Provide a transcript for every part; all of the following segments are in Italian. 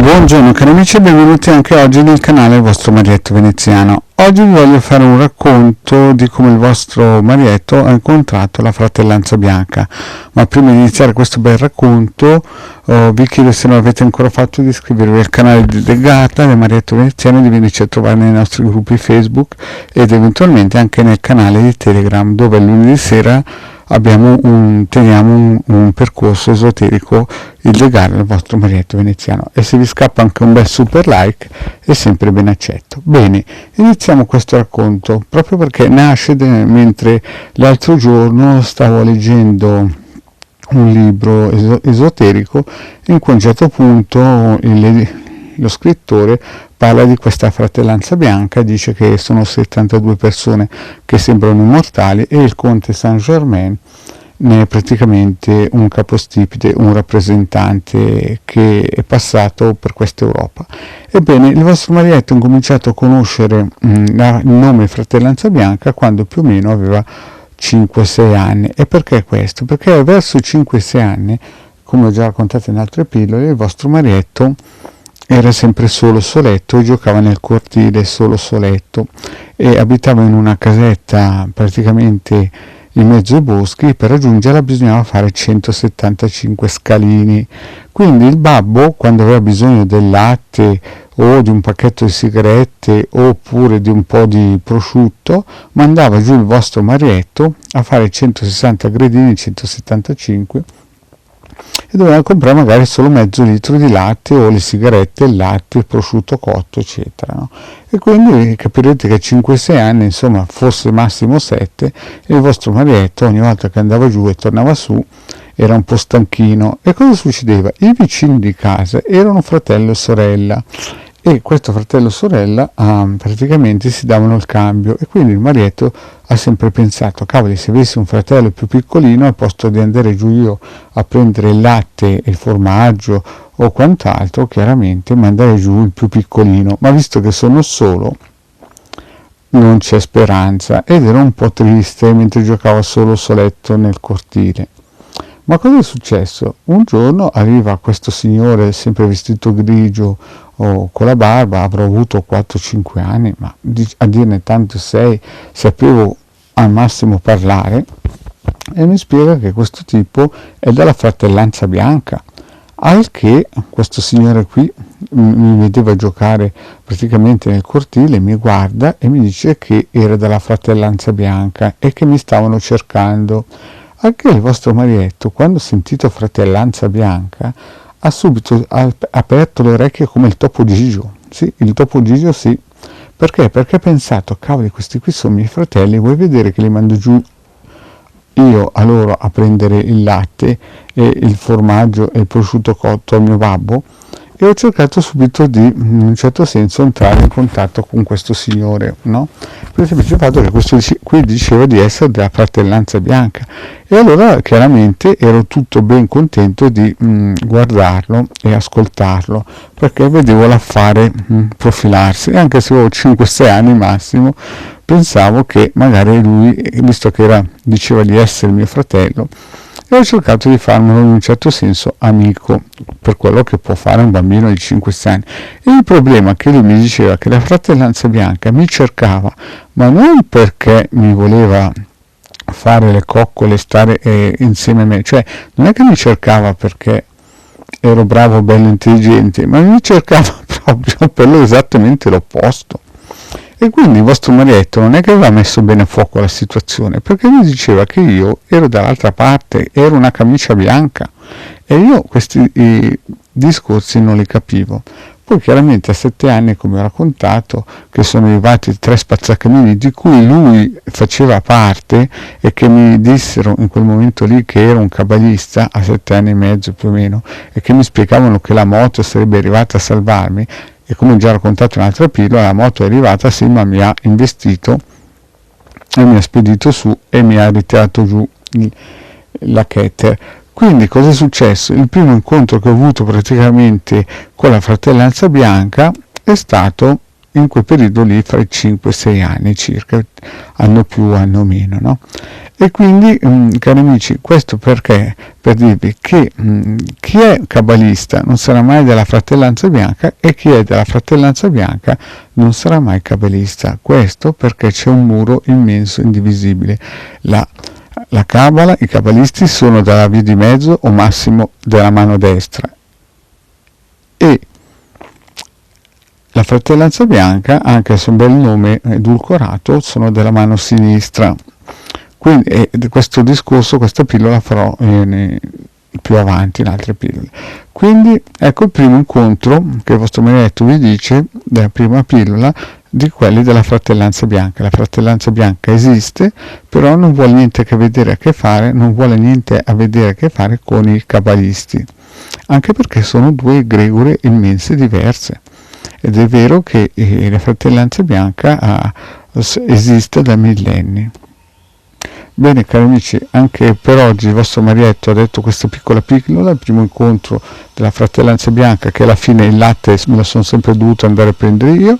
Buongiorno cari amici e benvenuti anche oggi nel canale del vostro Marietto Veneziano. Oggi vi voglio fare un racconto di come il vostro Marietto ha incontrato la fratellanza bianca, ma prima di iniziare questo bel racconto vi chiedo, se non avete ancora fatto, di iscrivervi al canale di The Garda del Marietto Veneziano e di venirci a trovare nei nostri gruppi Facebook ed eventualmente anche nel canale di Telegram, dove lunedì sera teniamo un percorso esoterico, il legare al vostro Marietto Veneziano, e se vi scappa anche un bel super like è sempre ben accetto. Bene, iniziamo questo racconto proprio perché nasce mentre l'altro giorno stavo leggendo un libro esoterico in cui a un certo punto lo scrittore parla di questa fratellanza bianca, dice che sono 72 persone che sembrano immortali e il conte Saint-Germain ne è praticamente un capostipite, un rappresentante che è passato per questa Europa. Ebbene, il vostro Marietto ha cominciato a conoscere il nome fratellanza bianca quando più o meno aveva 5-6 anni. E perché questo? Perché verso i 5-6 anni, come ho già raccontato in altre pillole, il vostro Marietto era sempre soletto e giocava nel cortile soletto e abitava in una casetta praticamente in mezzo ai boschi. Per raggiungerla bisognava fare 175 scalini, quindi il babbo, quando aveva bisogno del latte o di un pacchetto di sigarette oppure di un po' di prosciutto, mandava giù il vostro Marietto a fare 160 gradini, 175, e doveva comprare magari solo mezzo litro di latte o le sigarette, il latte, il prosciutto cotto, eccetera, no? E quindi capirete che a 5-6 anni, insomma, forse massimo 7, e il vostro Marietto ogni volta che andava giù e tornava su era un po' stanchino. E cosa succedeva? I vicini di casa erano fratello e sorella, e questo fratello e sorella praticamente si davano il cambio, e quindi il Marietto ha sempre pensato: cavoli, se avessi un fratello più piccolino, al posto di andare giù io a prendere il latte e il formaggio o quant'altro, chiaramente mandare giù il più piccolino, ma visto che sono solo non c'è speranza. Ed era un po' triste mentre giocava soletto nel cortile. Ma cosa è successo? Un giorno arriva questo signore sempre vestito grigio con la barba, avrò avuto 4-5 anni, ma a dirne tanto 6, sapevo al massimo parlare, e mi spiega che questo tipo è della fratellanza bianca, al che questo signore qui mi vedeva giocare praticamente nel cortile, mi guarda e mi dice che era della fratellanza bianca e che mi stavano cercando. Anche il vostro Marietto, quando ha sentito fratellanza bianca, ha subito aperto le orecchie come il topo Gigio. Sì, il topo Gigio, sì. Perché? Perché ha pensato: cavoli, questi qui sono miei fratelli, vuoi vedere che li mando giù io a loro a prendere il latte e il formaggio e il prosciutto cotto al mio babbo? E ho cercato subito di, in un certo senso, entrare in contatto con questo signore, no? Per il semplice fatto che questo qui diceva di essere della fratellanza bianca, e allora chiaramente ero tutto ben contento di guardarlo e ascoltarlo, perché vedevo l'affare profilarsi, e anche se avevo 5-6 anni massimo, pensavo che magari lui, visto che diceva di essere mio fratello, e ho cercato di farmelo in un certo senso amico, per quello che può fare un bambino di 5-6 anni. E il problema è che lui mi diceva che la fratellanza bianca mi cercava, ma non perché mi voleva fare le coccole, stare insieme a me, cioè non è che mi cercava perché ero bravo, bello, intelligente, ma mi cercava proprio per lo esattamente l'opposto. E quindi il vostro Marietto non è che aveva messo bene a fuoco la situazione, perché mi diceva che io ero dall'altra parte, ero una camicia bianca, e io questi discorsi non li capivo. Poi chiaramente a 7 anni, come ho raccontato, che sono arrivati 3 spazzacamini di cui lui faceva parte, e che mi dissero in quel momento lì che ero un cabalista, a 7 anni e mezzo più o meno, e che mi spiegavano che la moto sarebbe arrivata a salvarmi. E come ho già raccontato in un'altra pillola, la moto è arrivata, sì, ma mi ha investito e mi ha spedito su e mi ha ritirato giù la Keter. Quindi cosa è successo? Il primo incontro che ho avuto praticamente con la fratellanza bianca è stato in quel periodo lì, fra i 5-6 anni circa, anno più, anno meno, no? E quindi, cari amici, questo perché? Per dirvi che chi è cabalista non sarà mai della fratellanza bianca e chi è della fratellanza bianca non sarà mai cabalista. Questo perché c'è un muro immenso, indivisibile. La cabala, i cabalisti sono dalla via di mezzo o massimo della mano destra, e la fratellanza bianca, anche se un bel nome edulcorato, sono della mano sinistra. Quindi questo discorso, questa pillola farò più avanti in altre pillole. Quindi ecco il primo incontro che il vostro maledetto vi dice della prima pillola di quelli della fratellanza bianca. La fratellanza bianca esiste, però non vuole niente a che vedere a che fare, non vuole niente a vedere a che fare con i cabalisti, anche perché sono due egregore immense diverse. Ed è vero che la fratellanza bianca esiste da millenni. Bene, cari amici, anche per oggi il vostro Marietto ha detto questa piccola pillola, il primo incontro della fratellanza bianca, che alla fine il latte me lo sono sempre dovuto andare a prendere io.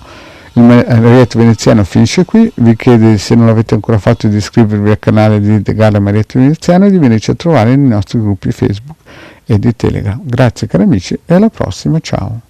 Il Marietto veneziano finisce qui. Vi chiedo, se non l'avete ancora fatto, di iscrivervi al canale di De Galla Marietto Veneziano e di venirci a trovare nei nostri gruppi Facebook e di Telegram. Grazie cari amici e alla prossima, ciao!